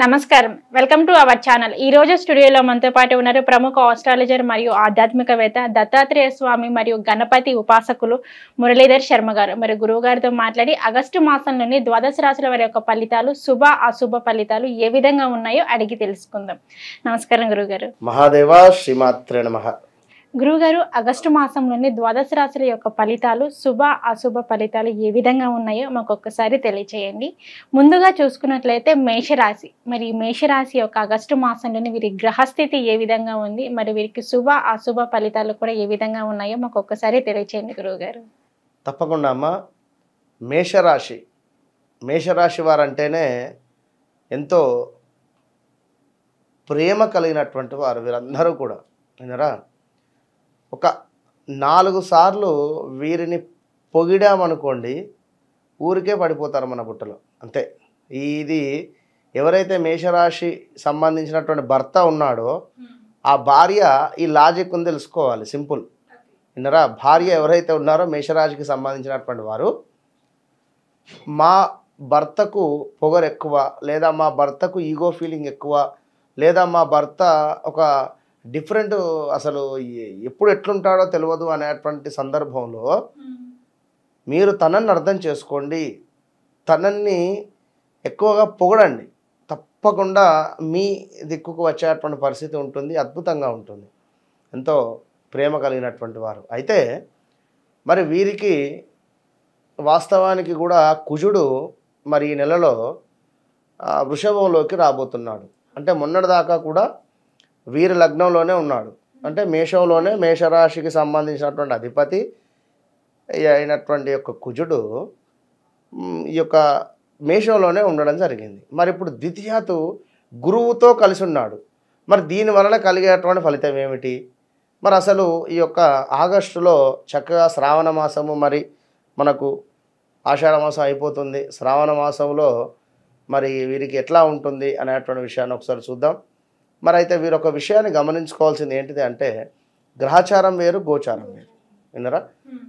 నమస్కారం welcome to our channel ఈ రోజు స్టూడియోలో మనతో పాటు ఉన్నారు ప్రముఖ ఆస్ట్రాలజర్ మరియు ఆధ్యాత్మికవేత్త దత్తాత్రేయ స్వామి మరియు గణపతి ఉపాసకులు మురళీధర్ శర్మ గారు. మరి గురువు గారితో మాట్లాడి ఆగస్టు మాసంలోని ద్వాదశ రాశుల వారి యొక్క ఫలితాలు శుభ అశుభ ఫలితాలు ఏ విధంగా ఉన్నాయో అడిగి తెలుసుకుందాం. నమస్కారం గురువు గారు. మహాదేవ శ్రీమాత్రే నమః. గురువుగారు, ఆగస్టు మాసంలోని ద్వాదశ రాశుల యొక్క ఫలితాలు శుభ అశుభ ఫలితాలు ఏ విధంగా ఉన్నాయో మాకు ఒక్కసారి తెలియచేయండి. ముందుగా చూసుకున్నట్లయితే మేషరాశి, మరి మేషరాశి యొక్క ఆగస్టు మాసంలోని వీరి గ్రహస్థితి ఏ విధంగా ఉంది, మరి వీరికి శుభ అశుభ ఫలితాలు కూడా ఏ విధంగా ఉన్నాయో మాకు ఒక్కసారి తెలియచేయండి గురువుగారు. తప్పకుండా అమ్మ. మేషరాశి మేషరాశి వారంటేనే ఎంతో ప్రేమ కలిగినటువంటి వారు వీరందరూ కూడా. వినరా, ఒక 4 సార్లు వీరిని పొగిడామనుకోండి ఊరికే పడిపోతారు మన బుట్టలో, అంతే. ఇది ఎవరైతే మేషరాశి సంబంధించినటువంటి భర్త ఉన్నాడో ఆ భార్య ఈ లాజిక్ ఉంది తెలుసుకోవాలి. సింపుల్. విన్నరా, భార్య ఎవరైతే ఉన్నారో మేషరాశికి సంబంధించినటువంటి వారు, మా భర్తకు పొగరు ఎక్కువ, లేదా మా భర్తకు ఈగో ఫీలింగ్ ఎక్కువ, లేదా మా భర్త ఒక డిఫరెంట్, అసలు ఎప్పుడు ఎట్లుంటాడో తెలియదు అనేటువంటి సందర్భంలో మీరు తనని అర్థం చేసుకోండి, తనని ఎక్కువగా పొగడండి. తప్పకుండా మీ దిక్కుకు వచ్చేటువంటి పరిస్థితి ఉంటుంది, అద్భుతంగా ఉంటుంది. ఎంతో ప్రేమ కలిగినటువంటి వారు. అయితే మరి వీరికి వాస్తవానికి కూడా కుజుడు మరి ఈ నెలలో వృషభంలోకి రాబోతున్నాడు. అంటే మొన్నటిదాకా కూడా వీరి లగ్నంలోనే ఉన్నాడు. అంటే మేషంలోనే, మేషరాశికి సంబంధించినటువంటి అధిపతి అయినటువంటి యొక్క కుజుడు ఈ యొక్క మేషంలోనే ఉండడం జరిగింది. మరి ఇప్పుడు ద్వితీయతు గురువుతో కలిసి ఉన్నాడు. మరి దీని వలన కలిగేటువంటి ఫలితం ఏమిటి? మరి అసలు ఈ యొక్క ఆగస్టులో చక్కగా శ్రావణ మాసము, మరి మనకు ఆషాఢ మాసం అయిపోతుంది. శ్రావణ మాసంలో మరి వీరికి ఎట్లా ఉంటుంది అనేటువంటి విషయాన్ని ఒకసారి చూద్దాం. మరి అయితే వీరు ఒక విషయాన్ని గమనించుకోవాల్సింది ఏంటిది అంటే, గ్రహచారం వేరు, గోచారం వేరు. విన్నరా?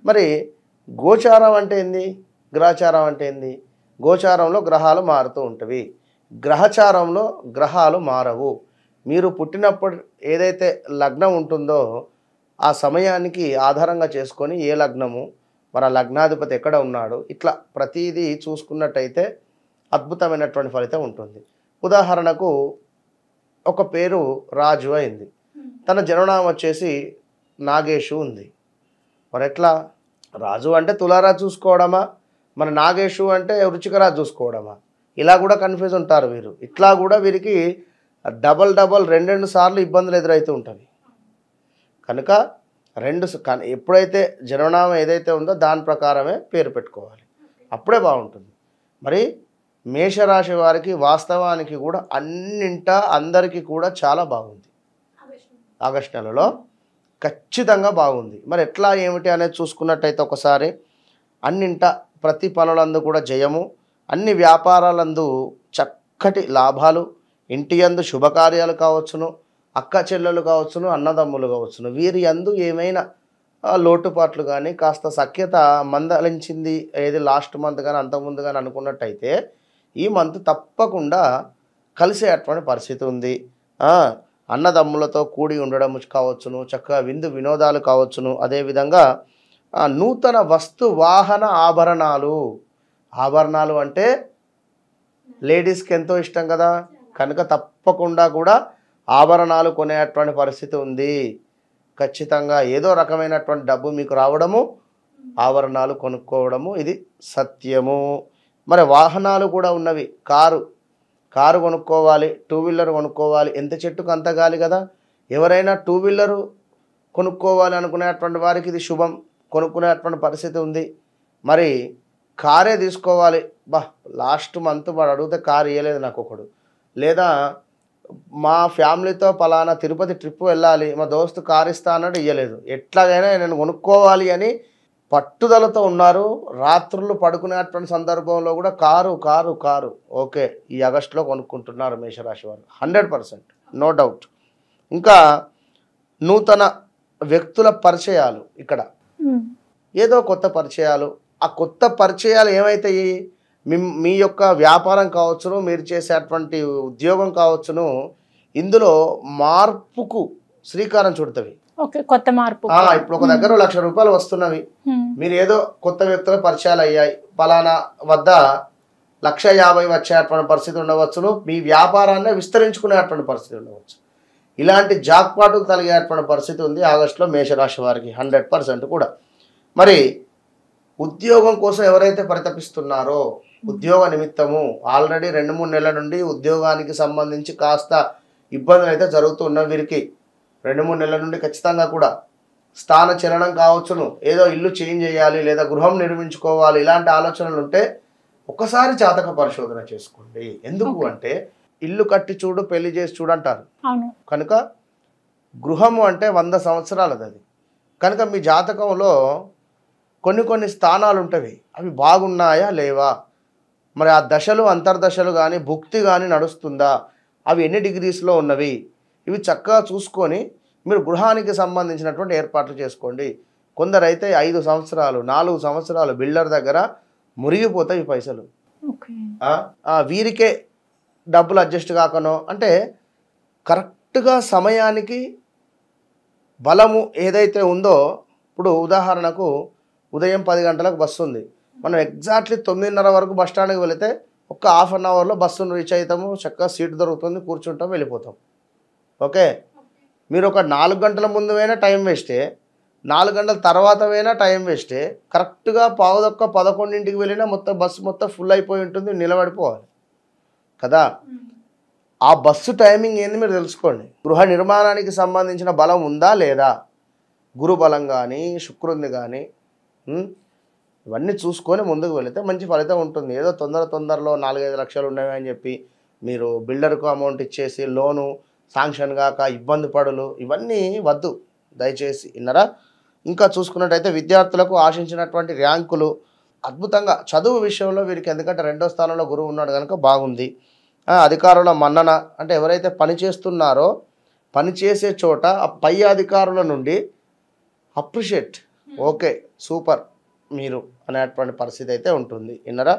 మరి గోచారం అంటే ఏంది, గ్రహచారం అంటే ఏంది? గోచారంలో గ్రహాలు మారుతూ ఉంటవి, గ్రహచారంలో గ్రహాలు మారవు. మీరు పుట్టినప్పుడు ఏదైతే లగ్నం ఉంటుందో ఆ సమయానికి ఆధారంగా చేసుకొని ఏ లగ్నము, మరి ఆ లగ్నాధిపతి ఎక్కడ ఉన్నాడు, ఇట్లా ప్రతిదీ చూసుకున్నట్టయితే అద్భుతమైనటువంటి ఫలితం ఉంటుంది. ఉదాహరణకు ఒక పేరు రాజు అయింది, తన జననామం వచ్చేసి నాగేషు ఉంది. మరి ఎట్లా? రాజు అంటే తులారాజు చూసుకోవడమా, మన నాగేషు అంటే వృచ్చికరాజు చూసుకోవడమా? ఇలా కూడా కన్ఫ్యూజ్ ఉంటారు వీరు. ఇట్లా కూడా వీరికి డబల్ 2 సార్లు ఇబ్బందులు ఎదురవుతూ ఉంటుంది. కనుక ఎప్పుడైతే జననామం ఏదైతే ఉందో దాని ప్రకారమే పేరు పెట్టుకోవాలి, అప్పుడే బాగుంటుంది. మరి మేషరాశి వారికి వాస్తవానికి కూడా అన్నింటా అందరికీ కూడా చాలా బాగుంది. ఆగస్టు నెలలో ఖచ్చితంగా బాగుంది. మరి ఎట్లా ఏమిటి అనేది చూసుకున్నట్టయితే ఒకసారి అన్నింటా ప్రతి పనులందు కూడా జయము, అన్ని వ్యాపారాలందు చక్కటి లాభాలు, ఇంటి యందు శుభకార్యాలు కావచ్చును, అక్క చెల్లెలు కావచ్చును, అన్నదమ్ములు కావచ్చును, వీరి యందు ఏమైనా లోటుపాట్లు కానీ కాస్త సఖ్యత మందలించింది ఏది లాస్ట్ మంత్ కానీ అంతకుముందు కానీ అనుకున్నట్టయితే ఈ మంత్ తప్పకుండా కలిసేటువంటి పరిస్థితి ఉంది. అన్నదమ్ములతో కూడి ఉండడం కావచ్చును, చక్కగా విందు వినోదాలు కావచ్చును, అదేవిధంగా నూతన వస్తు వాహన ఆభరణాలు అంటే లేడీస్కి ఎంతో ఇష్టం కదా, కనుక తప్పకుండా కూడా ఆభరణాలు కొనేటువంటి పరిస్థితి ఉంది. ఖచ్చితంగా ఏదో రకమైనటువంటి డబ్బు మీకు రావడము, ఆభరణాలు కొనుక్కోవడము, ఇది సత్యము. మరి వాహనాలు కూడా ఉన్నవి. కారు కొనుక్కోవాలి, 2 వీలర్ కొనుక్కోవాలి, ఎంత చెట్టుకు అంత గాలి కదా. ఎవరైనా 2 వీలరు కొనుక్కోవాలి అనుకునేటువంటి వారికి ఇది శుభం, కొనుక్కునేటువంటి పరిస్థితి ఉంది. మరి కారే తీసుకోవాలి, లాస్ట్ మంత్ వాడు అడిగితే కారు ఇవ్వలేదు నాకు ఒకడు, లేదా మా ఫ్యామిలీతో పలానా తిరుపతి ట్రిప్ వెళ్ళాలి, మా దోస్తు కారు ఇస్తా అన్నట్టు ఇవ్వలేదు. ఎట్లాగైనా నేను కొనుక్కోవాలి అని పట్టుదలతో ఉన్నారు. రాత్రులు పడుకునేటువంటి సందర్భంలో కూడా కారు ఓకే ఈ ఆగస్టులో కొనుక్కుంటున్నారు మేషరాశి వారు 100%, నో డౌట్. ఇంకా నూతన వ్యక్తుల పరిచయాలు, ఇక్కడ ఏదో కొత్త పరిచయాలు, ఆ కొత్త పరిచయాలు ఏమైతాయి, మీ యొక్క వ్యాపారం కావచ్చును, మీరు చేసేటువంటి ఉద్యోగం కావచ్చును, ఇందులో మార్పుకు శ్రీకారం చుడతవి. ఓకే, కొత్త మార్పు. ఇప్పుడు ఒక దగ్గర ₹1,00,000 వస్తున్నవి, మీరు ఏదో కొత్త వ్యక్తుల పరిచయాలు అయ్యాయి, పలానా వద్ద 1,50,000 వచ్చేటువంటి పరిస్థితి ఉండవచ్చును, మీ వ్యాపారాన్ని విస్తరించుకునేటువంటి పరిస్థితి ఉండవచ్చు. ఇలాంటి జాక్పాటుకు కలిగేటువంటి పరిస్థితి ఉంది ఆగస్టులో మేషరాశి వారికి 100% కూడా. మరి ఉద్యోగం కోసం ఎవరైతే పరితపిస్తున్నారో, ఉద్యోగ నిమిత్తము ఆల్రెడీ 2-3 నెలల నుండి ఉద్యోగానికి సంబంధించి కాస్త ఇబ్బందులు అయితే జరుగుతున్న వీరికి 2-3 నెలల నుండి ఖచ్చితంగా కూడా స్థాన చలనం కావచ్చును, ఏదో ఇల్లు చేంజ్ చేయాలి లేదా గృహం నిర్మించుకోవాలి, ఇలాంటి ఆలోచనలు ఉంటే ఒకసారి జాతక పరిశోధన చేసుకోండి. ఎందుకు అంటే ఇల్లు కట్టి చూడు, పెళ్లి చేసి చూడు అంటారు. కనుక గృహము అంటే 100 సంవత్సరాలది అది. కనుక మీ జాతకంలో కొన్ని స్థానాలు ఉంటవి, అవి బాగున్నాయా లేవా, మరి ఆ దశలు అంతర్దశలు కానీ భుక్తి కానీ నడుస్తుందా, అవి ఎన్ని డిగ్రీస్లో ఉన్నవి, ఇవి చక్కగా చూసుకొని మీరు గృహానికి సంబంధించినటువంటి ఏర్పాట్లు చేసుకోండి. కొందరైతే 5 సంవత్సరాలు 4 సంవత్సరాలు బిల్డర్ దగ్గర మురిగిపోతాయి పైసలు. వీరికే డబ్బులు అడ్జస్ట్ కాకనో, అంటే కరెక్ట్గా సమయానికి బలము ఏదైతే ఉందో, ఇప్పుడు ఉదాహరణకు ఉదయం 10 గంటలకు బస్సు ఉంది, మనం ఎగ్జాక్ట్లీ 9:30 వరకు బస్ స్టాండ్కి వెళితే ఒక ½ అన్ అవర్లో బస్సును రీచ్ అవుతాము, చక్కగా సీట్ దొరుకుతుంది, కూర్చుంటాం, వెళ్ళిపోతాం. ఓకే, మీరు ఒక 4 గంటల ముందు అయినా టైం వేస్టే, 4 గంటల తర్వాత అయినా టైం వేస్టే, కరెక్ట్గా 11:10 వెళ్ళినా బస్సు మొత్తం ఫుల్ అయిపోయి ఉంటుంది, నిలబడిపోవాలి కదా. ఆ బస్సు టైమింగ్ ఏంది మీరు తెలుసుకోండి. గృహ నిర్మాణానికి సంబంధించిన బలం ఉందా లేదా, గురు బలం కానీ శుక్రుని కానీ ఇవన్నీ చూసుకొని ముందుకు వెళితే మంచి ఫలితం ఉంటుంది. ఏదో తొందరలో 4-5 లక్షలు ఉన్నవి అని చెప్పి మీరు బిల్డర్కు అమౌంట్ ఇచ్చేసి లోను శాంక్షన్ కాక ఇబ్బంది పడులు, ఇవన్నీ వద్దు దయచేసి, విన్నరా. ఇంకా చూసుకున్నట్టయితే విద్యార్థులకు ఆశించినటువంటి ర్యాంకులు అద్భుతంగా, చదువు విషయంలో వీరికి ఎందుకంటే 2వ స్థానంలో గురువు ఉన్నాడు కనుక బాగుంది. అధికారుల మన్నన, అంటే ఎవరైతే పని చేస్తున్నారో పనిచేసే చోట ఆ పై అధికారుల నుండి అప్రిషియేట్, ఓకే సూపర్ మీరు అనేటువంటి పరిస్థితి అయితే ఉంటుంది, విన్నరా.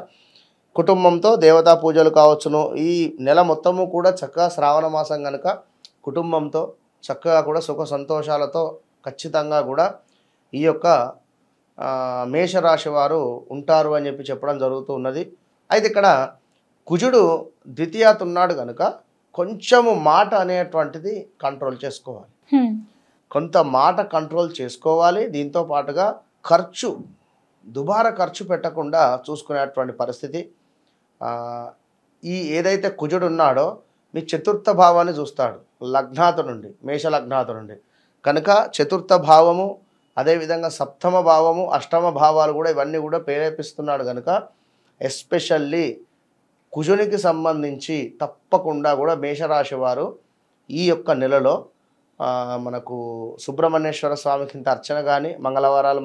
కుటుంబంతో దేవతా పూజలు కావచ్చును. ఈ నెల మొత్తము కూడా చక్కగా శ్రావణ మాసం కనుక కుటుంబంతో చక్కగా కూడా సుఖ సంతోషాలతో ఖచ్చితంగా కూడా ఈ యొక్క మేషరాశి వారు ఉంటారు అని చెప్పడం జరుగుతూ ఉన్నది. అయితే ఇక్కడ కుజుడు ద్వితీయాత్ ఉన్నాడు కనుక కొంచెము మాట అనేటువంటిది కంట్రోల్ చేసుకోవాలి, కొంత మాట కంట్రోల్ చేసుకోవాలి. దీంతో పాటుగా దుబారా ఖర్చు పెట్టకుండా చూసుకునేటువంటి పరిస్థితి. ఈ ఏదైతే కుజుడు ఉన్నాడో మీ 4వ భావాన్ని చూస్తాడు, లగ్నాతు నుండి, మేష లగ్నాతు నుండి కనుక 4వ భావము, అదేవిధంగా 7వ భావము, 8వ భావాలు కూడా ఇవన్నీ కూడా ప్రేరేపిస్తున్నాడు కనుక ఎస్పెషల్లీ కుజునికి సంబంధించి తప్పకుండా కూడా మేషరాశి వారు ఈ యొక్క నెలలో మనకు సుబ్రహ్మణ్యేశ్వర స్వామికి ఇంత అర్చన కానీ మంగళవారాలు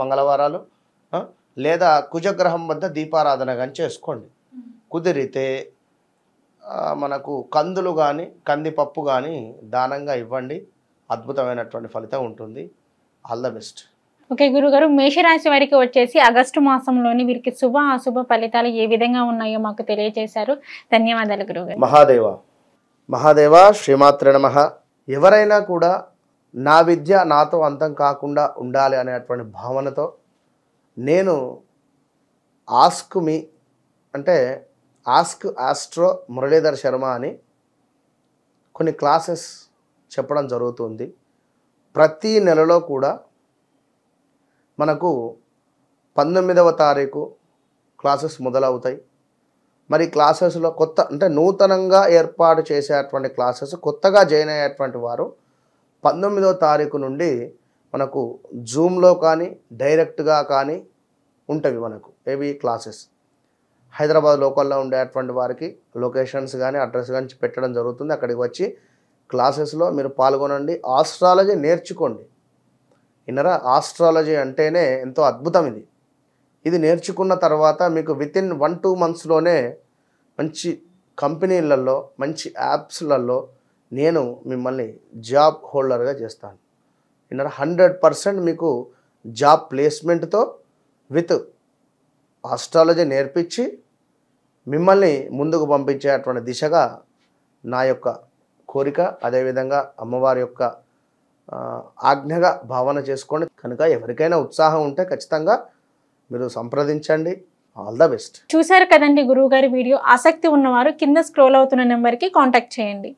లేదా కుజగ్రహం వద్ద దీపారాధన కానీ చేసుకోండి. కుదిరితే మనకు కందులు కానీ కందిపప్పు కానీ దానంగా ఇవ్వండి, అద్భుతమైనటువంటి ఫలితం ఉంటుంది. All the best. ఓకే గురుగారు, మేషరాశి వారికి వచ్చేసి ఆగస్టు మాసంలోని వీరికి శుభ అశుభ ఫలితాలు ఏ విధంగా ఉన్నాయో మాకు తెలియజేశారు. ధన్యవాదాలు గురుగారు. మహాదేవ శ్రీమాత్రే నమః. ఎవరైనా కూడా నా విద్య నాతో అంతం కాకుండా ఉండాలి అనేటువంటి భావనతో నేను ఆస్క్ మీ అంటే ఆస్క్ ఆస్ట్రో మురళీధర్ శర్మ అని కొన్ని క్లాసెస్ చెప్పడం జరుగుతుంది. ప్రతి నెలలో కూడా మనకు 19వ తారీఖు క్లాసెస్ మొదలవుతాయి. మరి క్లాసెస్లో కొత్త అంటే నూతనంగా ఏర్పాటు చేసేటువంటి క్లాసెస్, కొత్తగా జాయిన్ అయ్యేటువంటి వారు 19వ తారీఖు నుండి మనకు జూమ్లో కానీ డైరెక్ట్గా కానీ ఉంటవి మనకు ఏవి క్లాసెస్. హైదరాబాద్ లోకల్లో ఉండేటువంటి వారికి లొకేషన్స్ కానీ అడ్రస్ కానీ పెట్టడం జరుగుతుంది. అక్కడికి వచ్చి క్లాసెస్లో మీరు పాల్గొనండి, ఆస్ట్రాలజీ నేర్చుకోండి. ఇన్నరా, ఆస్ట్రాలజీ అంటేనే ఎంతో అద్భుతం. ఇది నేర్చుకున్న తర్వాత మీకు వితిన్ 1-2 మంత్స్లోనే మంచి కంపెనీలలో మంచి యాప్స్లలో నేను మిమ్మల్ని జాబ్ హోల్డర్గా చేస్తాను. ఇన్నరా, 100% మీకు జాబ్ ప్లేస్మెంట్తో విత్ ఆస్ట్రాలజీ నేర్పించి మిమ్మల్ని ముందుకు పంపించేటువంటి దిశగా నా యొక్క కోరిక. అదేవిధంగా అమ్మవారి యొక్క ఆజ్ఞగా భావన చేసుకోండి. కనుక ఎవరికైనా ఉత్సాహం ఉంటే ఖచ్చితంగా మీరు సంప్రదించండి. All the best. చూశారు కదండి గురువుగారి వీడియో. ఆసక్తి ఉన్నవారు కింద స్క్రోల్ అవుతున్న నెంబర్కి కాంటాక్ట్ చేయండి.